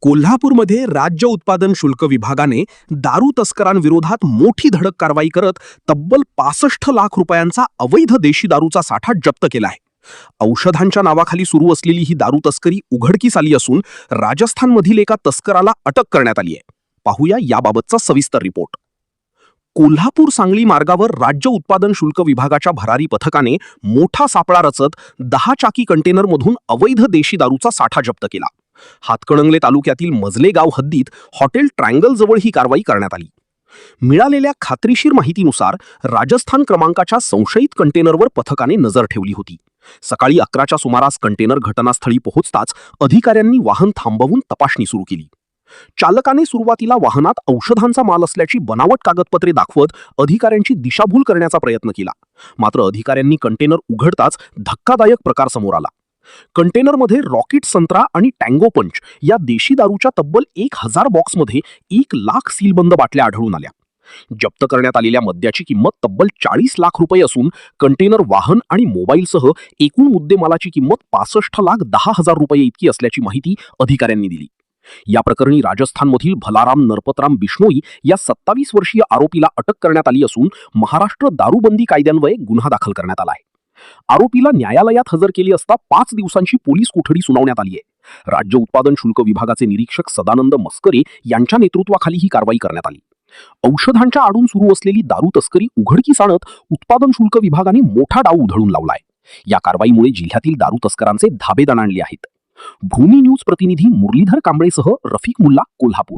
कोल्हापूरमध्ये राज्य उत्पादन शुल्क विभागाने दारू तस्करांविरोधात मोठी धडक कारवाई करत तब्बल 65 लाख रुपयांचा अवैध देशी दारूचा साठा जप्त केला आहे. औषधांच्या नावाखाली सुरू असलेली ही दारू तस्करी उघडकीस आली असून राजस्थानमधील एका तस्कराला अटक करण्यात आली आहे. पाहूया याबाबतचा सविस्तर रिपोर्ट. कोल्हापूर सांगली मार्गावर राज्य उत्पादन शुल्क विभागाच्या भरारी पथकाने मोठा सापळा रचत 10 चाकी कंटेनरमधून अवैध देशी दारूचा साठा जप्त केला. हातकणंगले तालुक्यातील मजले गाव हद्दीत हॉटेल ट्रायंगल जवळ ही कारवाई करण्यात आली. मिळालेल्या खात्रीशीर माहितीनुसार राजस्थान क्रमांकाच्या संशयित कंटेनरवर पथकाने नजर ठेवली होती. सकाळी 11च्या सुमारास कंटेनर घटनास्थळी पोहोचताच अधिकाऱ्यांनी वाहन थांबवून तपासणी सुरू केली. चालकाने सुरुवातीला वाहनात औषधांचा माल असल्याची बनावट कागदपत्रे दाखवत अधिकाऱ्यांची दिशाभूल करण्याचा प्रयत्न केला. मात्र अधिकाऱ्यांनी कंटेनर उघडताच धक्कादायक प्रकार समोर आला. कंटेनरमध्ये रॉकेट संत्रा आणि टँगो पंच या देशी दारूच्या तब्बल 1000 बॉक्समध्ये 1 लाख सीलबंद बाटल्या आढळून आल्या. जप्त करण्यात आलेल्या मद्याची किंमत तब्बल 40 लाख रुपये असून कंटेनर, वाहन आणि मोबाईलसह एकूण मुद्देमालाची किंमत 65,10,000 रुपये इतकी असल्याची माहिती अधिकाऱ्यांनी दिली. या प्रकरणी राजस्थानमधील भलाराम नरपतराम बिश्नोई या 27 वर्षीय आरोपीला अटक करण्यात आली असून महाराष्ट्र दारूबंदी कायद्यान्वये गुन्हा दाखल करण्यात आला आहे. आरोपीला न्यायालयात हजर केले असता 5 दिवसांची पोलीस कोठडी सुनावण्यात आली आहे. राज्य उत्पादन शुल्क विभागाचे निरीक्षक सदानंद मस्करे यांच्या नेतृत्वाखाली ही कारवाई करण्यात आली. औषधांच्या आडून सुरू असलेली दारू तस्करी उघडकीस आणत उत्पादन शुल्क विभागाने मोठा डाव उधळून लावलाय. या कारवाईमुळे जिल्ह्यातील दारू तस्करांचे धाबे दणाणले आहेत. भूमी न्यूज प्रतिनिधी मुरलीधर कांबळेसह रफिक मुल्ला, कोल्हापूर.